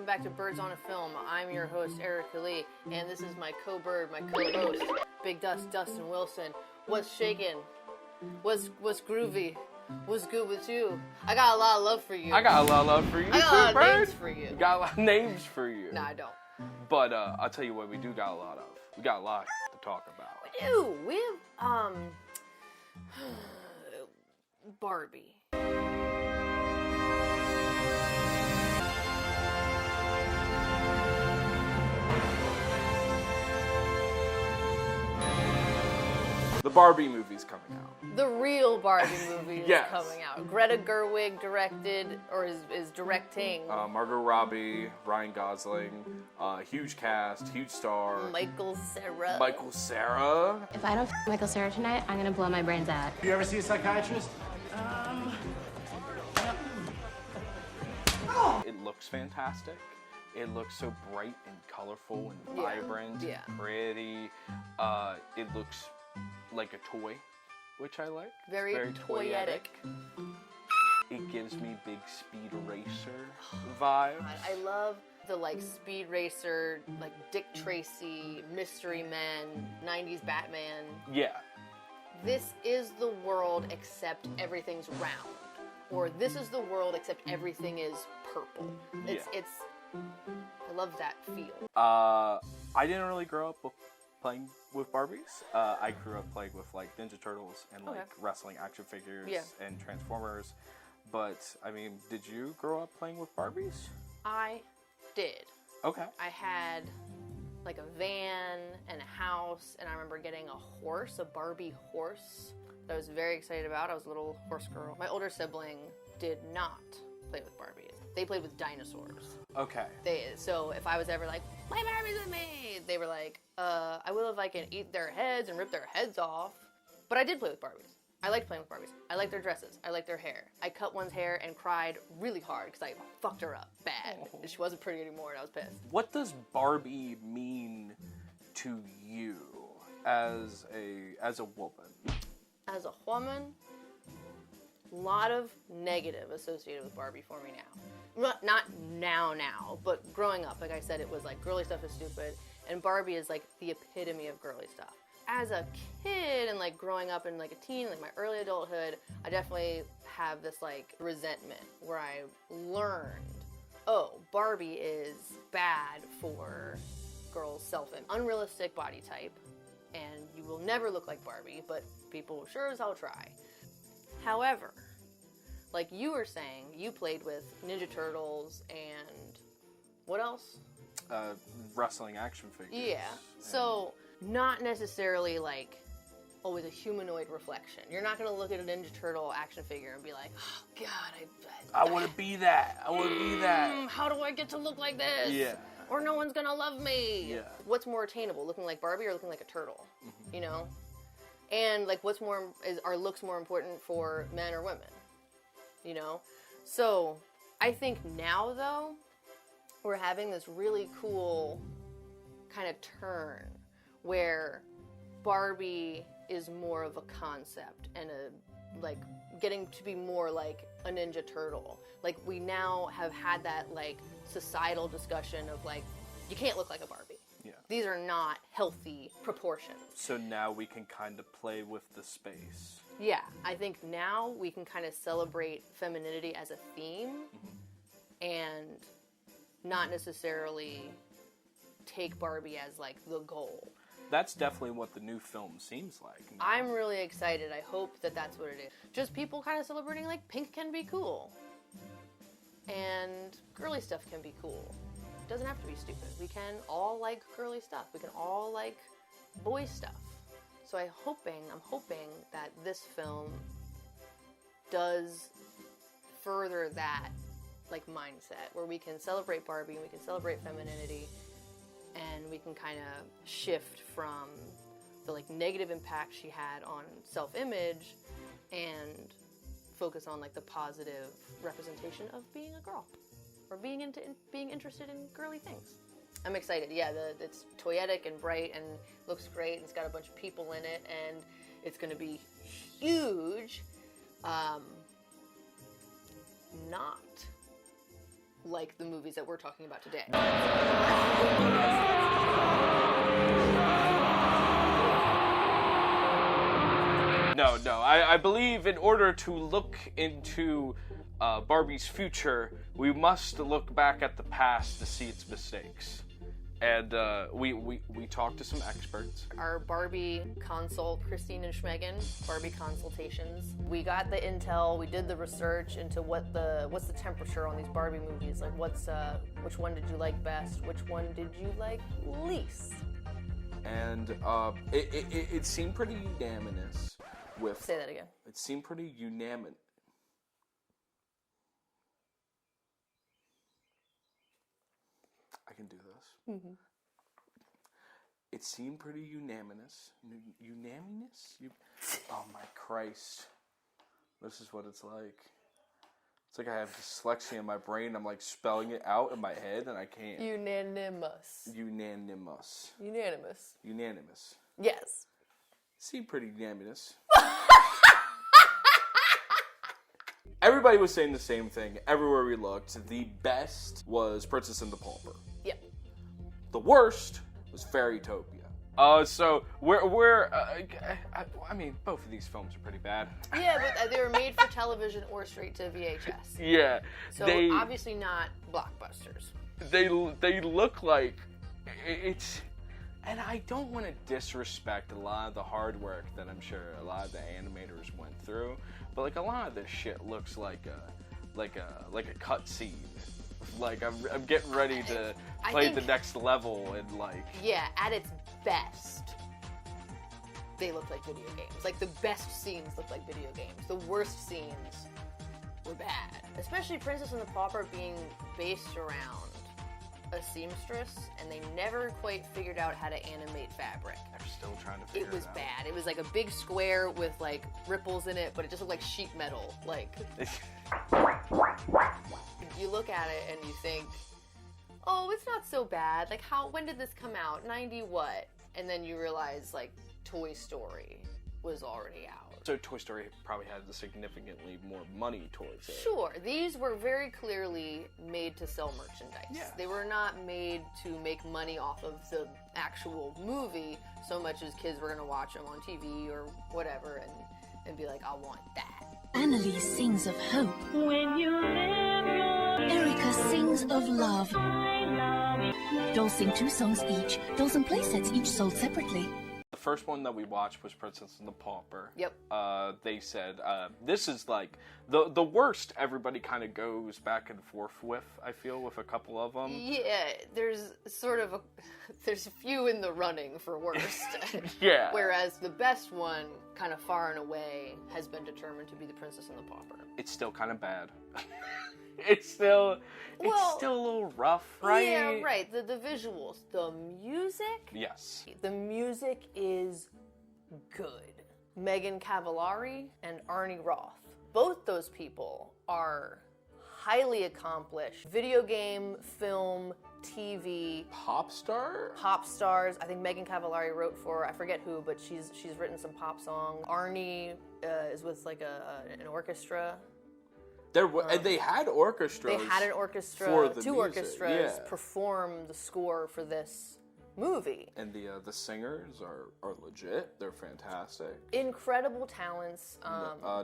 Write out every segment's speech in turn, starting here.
back to Birds on a Film. I'm your host, Erica Leigh, and this is my co-bird, my co-host, Big Dustin Wilson. What's shaking? What's groovy? What's good with you? I got a lot of love for you. I got a lot of love for you, I got a lot bird. of names for you. Got a lot of names for you. Nah, I don't. But I'll tell you what we do got a lot of. We got a lot to talk about. We do. We have, Barbie. The Barbie movie's coming out. The real Barbie movie is Yes. coming out. Greta Gerwig directed, or is directing. Margot Robbie, Ryan Gosling, huge cast, huge star. Michael Cera. Michael Cera. If I don't Michael Cera tonight, I'm gonna blow my brains out. You ever see a psychiatrist? It looks fantastic. It looks so bright and colorful and Yeah. vibrant Yeah. and pretty. It looks like a toy, which I like. Very toyetic. It gives me big Speed Racer vibes. I love the Speed Racer, Dick Tracy, Mystery Men, 90s Batman. Yeah. This is the world except everything's round. Or this is the world except everything is purple. It's I love that feel. I didn't really grow up playing with Barbies. I grew up playing with Ninja Turtles and wrestling action figures and Transformers. But I mean, did you grow up playing with Barbies? I did. Okay. I had a van and a house, and I remember getting a horse, a Barbie horse that I was very excited about. I was a little horse girl. My older sibling did not play with Barbies. They played with dinosaurs. Okay. So if I was ever play Barbies with me, they were I will if I can eat their heads and rip their heads off. But I did play with Barbies. I liked playing with Barbies. I liked their dresses. I liked their hair. I cut one's hair and cried really hard because I fucked her up bad. And she wasn't pretty anymore, and I was pissed. What does Barbie mean to you as a woman? As a woman, a lot of negative associated with Barbie for me now. Not now, but growing up, like I said, it was girly stuff is stupid, and Barbie is the epitome of girly stuff. As a kid and growing up in a teen, my early adulthood, I definitely have this resentment where I learned, oh, Barbie is bad for girls' self-image. Unrealistic body type, and you will never look like Barbie, but people sure as hell try. However, like you were saying, you played with Ninja Turtles and what else? Wrestling action figures. Yeah. So not necessarily always a humanoid reflection. You're not going to look at a Ninja Turtle action figure and be like, oh God, I want to be that. I want to be that. How do I get to look like this? Yeah. Or no one's going to love me. Yeah. What's more attainable, looking like Barbie or looking like a turtle? Mm-hmm. You know? And are looks more important for men or women? You know? So I think now though, we're having this really cool kind of turn where Barbie is more of a concept and getting to be more like a Ninja Turtle. We now have had that societal discussion of you can't look like a Barbie. Yeah. These are not healthy proportions. So now we can kind of play with the space. Yeah, I think now we can kind of celebrate femininity as a theme and not necessarily take Barbie as the goal. That's definitely what the new film seems like. I'm really excited. I hope that that's what it is. Just people kind of celebrating pink can be cool. And girly stuff can be cool. It doesn't have to be stupid. We can all like girly stuff. We can all like boy stuff. So I'm hoping that this film does further that mindset where we can celebrate Barbie and we can celebrate femininity and we can kind of shift from the negative impact she had on self-image and focus on the positive representation of being a girl or being interested in girly things. I'm excited. Yeah, it's toyetic and bright and looks great. And it's got a bunch of people in it and it's going to be huge. Not like the movies that we're talking about today. No. I believe in order to look into Barbie's future, we must look back at the past to see its mistakes. And we talked to some experts. Our Barbie consult, Christine and Schmegan, Barbie consultations. We got the intel, we did the research into what's the temperature on these Barbie movies. Like which one did you like best? Which one did you like least? And it seemed pretty unanimous with... Say that again. It seemed pretty unanimous. I can do this. Mm-hmm. It seemed pretty unanimous. Unanimous? Oh my Christ. This is what it's like. It's like I have dyslexia in my brain. I'm like spelling it out in my head and I can't. Unanimous. Yes. Seemed pretty unanimous. Everybody was saying the same thing everywhere we looked. The best was Princess and the Pauper. Yep. The worst was Fairytopia. So I mean, both of these films are pretty bad. Yeah, but they were made for television or straight to VHS. Yeah. So obviously not blockbusters. They look like it's, and I don't want to disrespect a lot of the hard work that I'm sure a lot of the animators went through, but like a lot of this shit looks like a cutscene. Like I'm getting ready to play the next level and like. Yeah, at its best, they look like video games. Like the best scenes look like video games. The worst scenes were bad. Especially Princess and the Pauper being based around a seamstress, and they never quite figured out how to animate fabric. They're still trying to figure it out. It was bad. It was like a big square with like ripples in it, but it just looked like sheet metal. Like you look at it and you think, oh, it's not so bad. Like when did this come out? 90 what? And then you realize like Toy Story was already out. So Toy Story probably had significantly more money towards it. Sure. These were very clearly made to sell merchandise. Yeah. They were not made to make money off of the actual movie so much as kids were going to watch them on TV or whatever and be like, I want that. Annalise sings of hope. When you Erica sings of love. Dolls sing 2 songs each. Dolls and playsets each sold separately. The first one that we watched was Princess and the Pauper. Yep. They said this is like the worst. Everybody kind of goes back and forth with. I feel with a couple of them. Yeah, there's there's a few in the running for worst. Yeah. Whereas the best one, kind of far and away, has been determined to be the Princess and the Pauper. It's still kind of bad. It's still a little rough, right? Yeah, right. The visuals, the music. Yes. The music is good. Megan Cavallari and Arnie Roth. Both those people are highly accomplished. Video game, film, TV. Pop stars. I think Megan Cavallari wrote for, I forget who, but she's written some pop songs. Arnie is with like an orchestra. They had orchestras. They had an orchestra. For the 2 music. orchestras perform the score for this movie. And the singers are legit. They're fantastic. Incredible talents.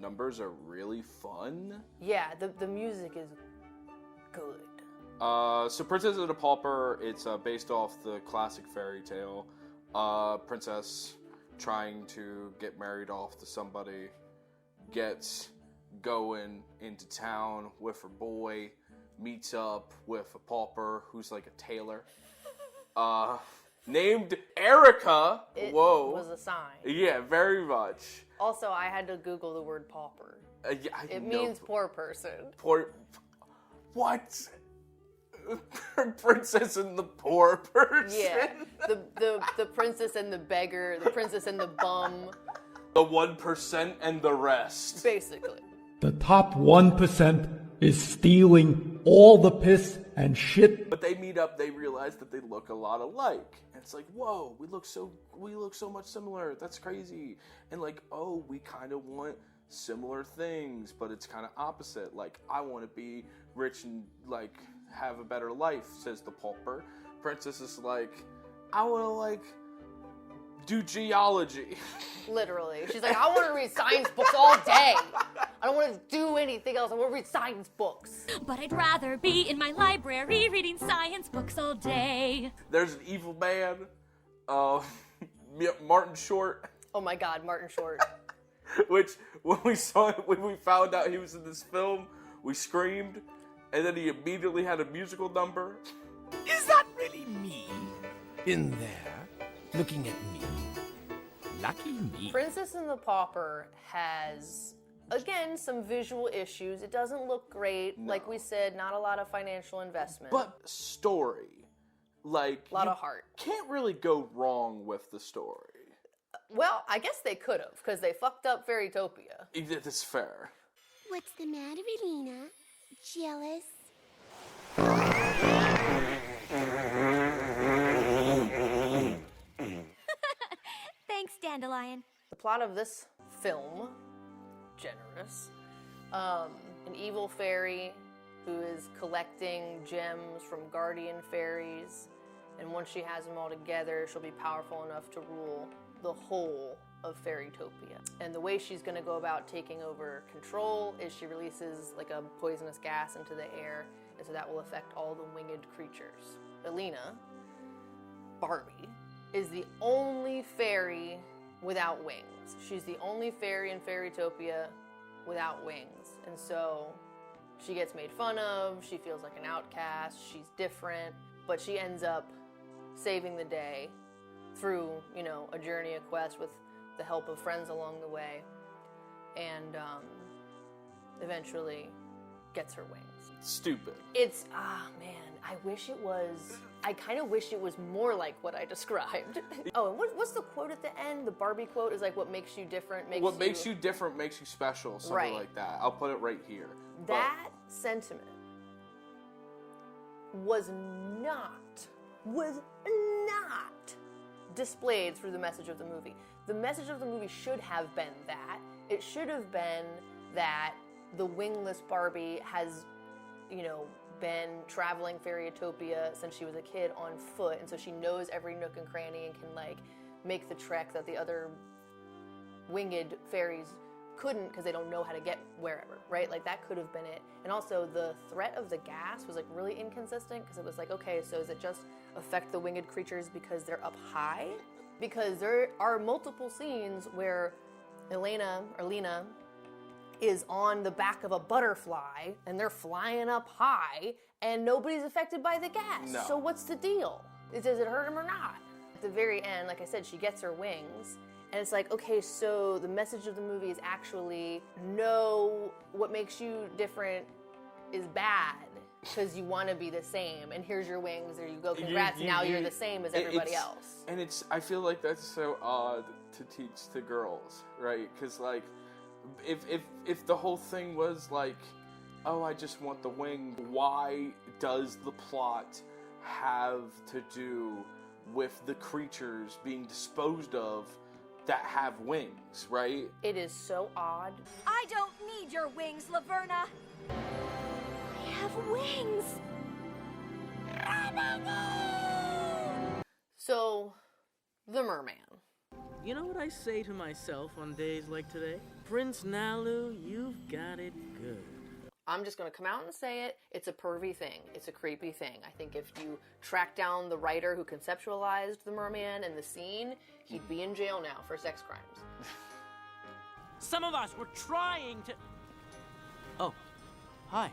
Numbers are really fun. Yeah, the music is good. So Princess and the Pauper, it's based off the classic fairy tale. Princess trying to get married off to somebody, gets going into town with her boy, meets up with a pauper who's like a tailor, named Erica. It Whoa. was a sign. Yeah, very much. Also, I had to Google the word pauper. It means poor person. What? Princess and the poor person? Yeah, the princess and the beggar, the princess and the bum. The 1% and the rest. Basically. The top 1% is stealing all the piss and shit. But they meet up, they realize that they look a lot alike. And it's like, whoa, we look so much similar. That's crazy. And like, oh, we kind of want similar things, but it's kind of opposite. Like, I want to be rich and like have a better life, says the Pauper. Princess is like, I want to, like, do geology. Literally. She's like, I want to read science books all day. I don't want to do anything else. I want to read science books. But I'd rather be in my library reading science books all day. There's an evil man, Martin Short. Oh my God, Martin Short. Which, when we found out he was in this film, we screamed, and then he immediately had a musical number. Is that really me? In there, looking at me. Lucky me. Princess and the Pauper has, again, some visual issues. It doesn't look great. No. Like we said, not a lot of financial investment. But story. Like, a lot of heart. Can't really go wrong with the story. Well, I guess they could have, because they fucked up Fairytopia. That's fair. What's the matter, Elena? Jealous? Thanks, Dandelion. The plot of this film, generous, an evil fairy who is collecting gems from guardian fairies, and once she has them all together, she'll be powerful enough to rule the whole of Fairytopia. And the way she's going to go about taking over control is she releases like a poisonous gas into the air, and so that will affect all the winged creatures. Elena, Barbie, is the only fairy without wings. She's the only fairy in Fairytopia without wings. And so she gets made fun of, she feels like an outcast, she's different, but she ends up saving the day through, you know, a journey, a quest with the help of friends along the way, and eventually gets her wings. Stupid. It's, man, I kind of wish it was more like what I described. Oh, and what's the quote at the end? The Barbie quote is like, what makes you different makes what makes you different makes you special, something right. like that. I'll put it right here. That sentiment was not displayed through the message of the movie. The message of the movie should have been that. It should have been that the wingless Barbie has, you know, been traveling Fairytopia since she was a kid on foot, and so she knows every nook and cranny and can, like, make the trek that the other winged fairies couldn't because they don't know how to get wherever, right? Like, that could have been it. And also, the threat of the gas was, like, really inconsistent because it was like, okay, so does it just affect the winged creatures because they're up high? Because there are multiple scenes where Lena is on the back of a butterfly and they're flying up high and nobody's affected by the gas. No. So what's the deal? Does it hurt them or not? At the very end, like I said, she gets her wings. And it's like, okay, so the message of the movie is actually, no, what makes you different is bad because you want to be the same. And here's your wings, there you go, congrats, now you're the same as everybody else. And I feel like that's so odd to teach to girls, right? Because, like, if the whole thing was like, oh, I just want the wing, why does the plot have to do with the creatures being disposed of that have wings, right? It is so odd. I don't need your wings, Laverna. I have wings. So, the merman. You know what I say to myself on days like today? Prince Nalu, you've got it good. I'm just going to come out and say it. It's a pervy thing. It's a creepy thing. I think if you track down the writer who conceptualized the merman and the scene, he'd be in jail now for sex crimes. Some of us were trying to... Oh, hi.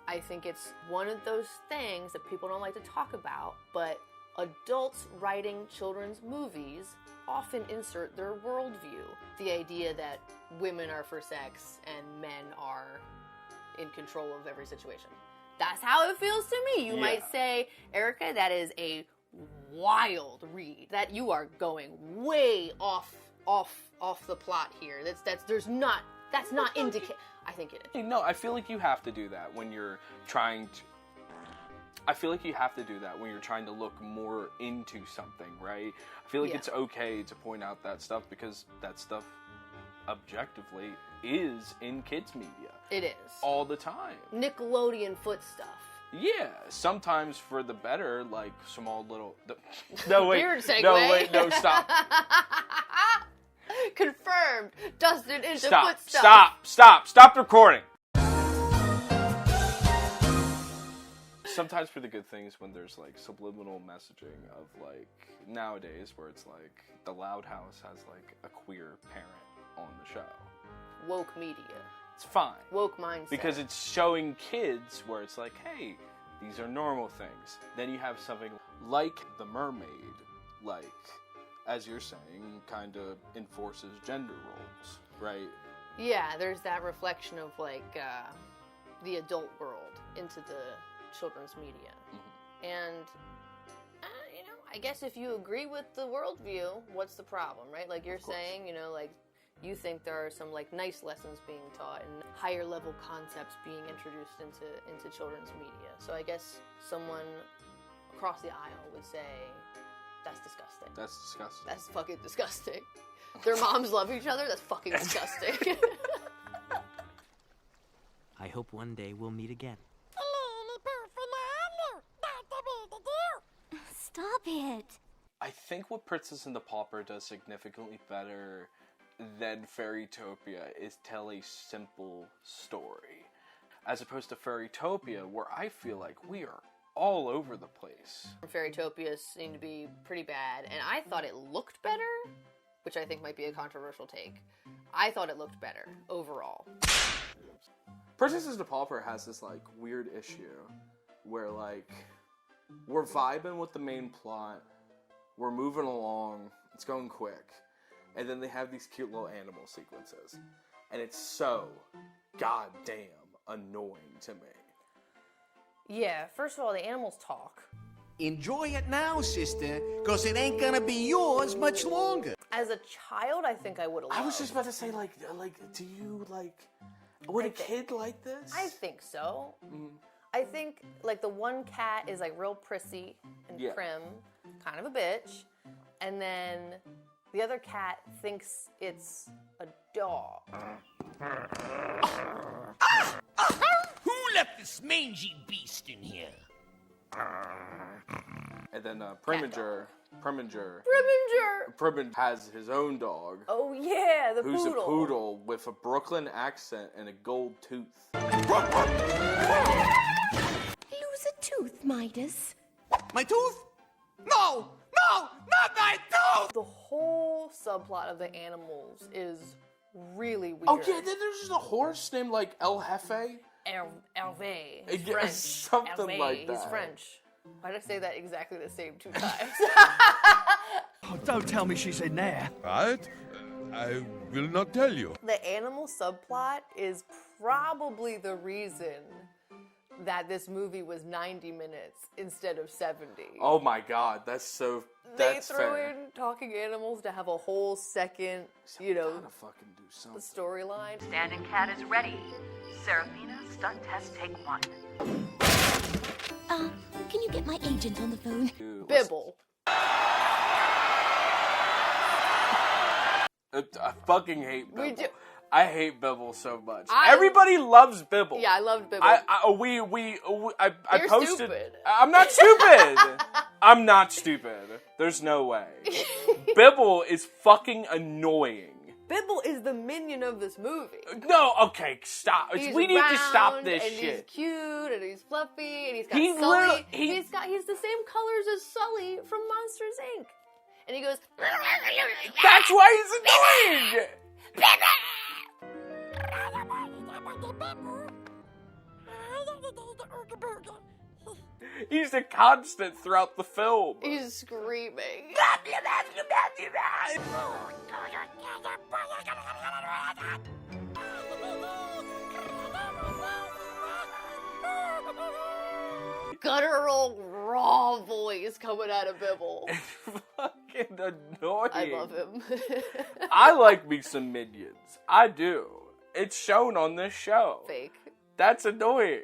I think it's one of those things that people don't like to talk about, but adults writing children's movies often insert their worldview. The idea that women are for sex and men are in control of every situation. That's how it feels to me. You might say, Erica, that is a wild read. That you are going way off the plot here. That's not indicate. I think it is. No, I feel like you have to do that when you're trying to. I feel like you have to do that when you're trying to look more into something, right? I feel like it's okay to point out that stuff because that stuff objectively is in kids media. It is. All the time. Nickelodeon foot stuff. Yeah, sometimes for the better, like small little. No wait, Weird segue. no wait, no stop. Confirmed. Dustin into Stop! footstuff. Stop recording. Sometimes for the good things when there's like subliminal messaging of like nowadays where it's like the Loud House has like a queer parent on the show. Woke media. It's fine. Woke mindset. Because it's showing kids where it's like, hey, these are normal things. Then you have something like The Mermaid, like, as you're saying, kind of enforces gender roles, right? Yeah, there's that reflection of like the adult world into the children's media. Mm-hmm. And, you know, I guess if you agree with the worldview, what's the problem, right? Like you're saying, you know, like, you think there are some like nice lessons being taught and higher level concepts being introduced into children's media. So I guess someone across the aisle would say, that's disgusting. That's disgusting. That's fucking disgusting. Their moms love each other? That's fucking disgusting. I hope one day we'll meet again. Stop it. I think what Princess and the Pauper does significantly better than Fairytopia is tell a simple story. As opposed to Fairytopia, where I feel like we are all over the place. Fairytopia seemed to be pretty bad, and I thought it looked better, which I think might be a controversial take. I thought it looked better, overall. Princess and the Pauper has this, like, weird issue where, like, we're vibing with the main plot, we're moving along, it's going quick, and then they have these cute little animal sequences. And it's so goddamn annoying to me. Yeah, first of all, the animals talk. Enjoy it now, sister, because it ain't gonna be yours much longer. As a child, I think I would have loved. I was just about to say, like, do you, like, would a kid like this? I think so. I think, like, the one cat is, like, real prissy and prim, kind of a bitch, and then the other cat thinks it's a dog. Who left this mangy beast in here? And then Preminger has his own dog. Oh yeah, the who's poodle. a poodle with a Brooklyn accent and a gold tooth. Lose a tooth, Midas. My tooth? No, not my tooth! The whole subplot of the animals is really weird. Oh yeah, then there's just a horse named like El Jefe. Hervé. He's Yeah, French. something Hervé. like that. He's French. Why did I say that exactly the same 2 times? Oh, don't tell me she's in there. Right? I will not tell you. The animal subplot is probably the reason that this movie was 90 minutes instead of 70. Oh my god, that's They threw fair. in talking animals to have a whole second, you know, Gotta fucking do something. storyline. Standing cat is ready. Seraphina, stunt test take 1. Can you get my agent on the phone? Bibble. I fucking hate Bibble. We do. I hate Bibble so much. I- Everybody loves Bibble. Yeah, I loved Bibble. I You're posted. stupid. I'm not stupid. I'm not stupid. There's no way. Bibble is fucking annoying. Bibble is the minion of this movie. No, okay, stop. He's We need to stop round, this and shit. He's cute and he's fluffy and he's got He Sully. literally- He's the same colors as Sully from Monsters Inc. And he goes. That's why he's annoying. He's a constant throughout the film. He's screaming. Guttural, raw voice coming out of Bibble. Fucking annoying. I love him. I like me some minions. I do. It's shown on this show. Fake. That's annoying.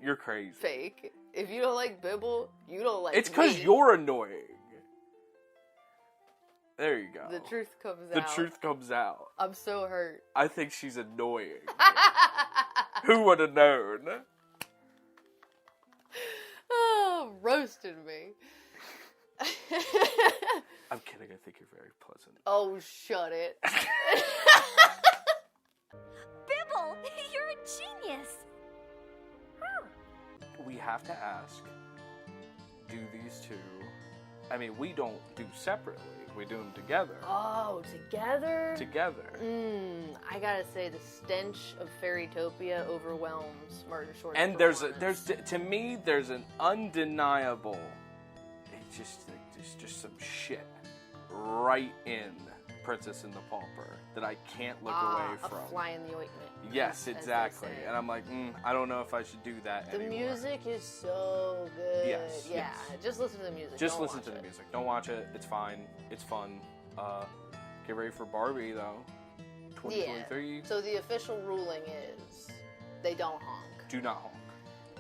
You're crazy. Fake. If you don't like Bibble, you don't like It's because me. you're annoying. There you go. The truth comes The out. truth comes out. I'm so hurt. I think she's annoying. Who would have known? roasted me. I'm kidding. I think you're very pleasant. Oh, shut it. Bibble, you're a genius. We have to ask, do these two... I mean, we don't do separately. We do them together. Oh, together? Together. I gotta say, the stench of Fairytopia overwhelms Martin Short's And there's to me, there's an undeniable... It's just some shit right in Princess and the Pauper that I can't look away from. A fly in the ointment. Yes, exactly. And I'm like, I don't know if I should do that anymore. The music is so good. Yes. Yeah, just listen to the music. Just listen to the music. Don't watch it. It's fine. It's fun. Get ready for Barbie, though. 2023. Yeah. So the official ruling is they don't honk. Do not honk.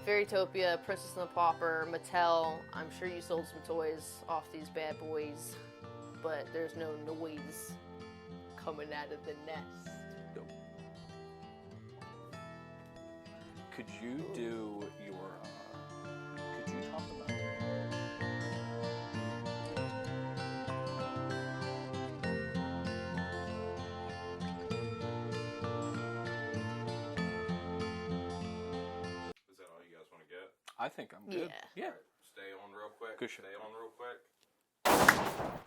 Fairytopia, Princess and the Pauper, Mattel. I'm sure you sold some toys off these bad boys, but there's no noise coming out of the nest. Nope. Could you do your, could you talk about it? Is that all you guys want to get? I think I'm good. Yeah. Yeah. Stay on real quick. Good shit. Stay on real quick.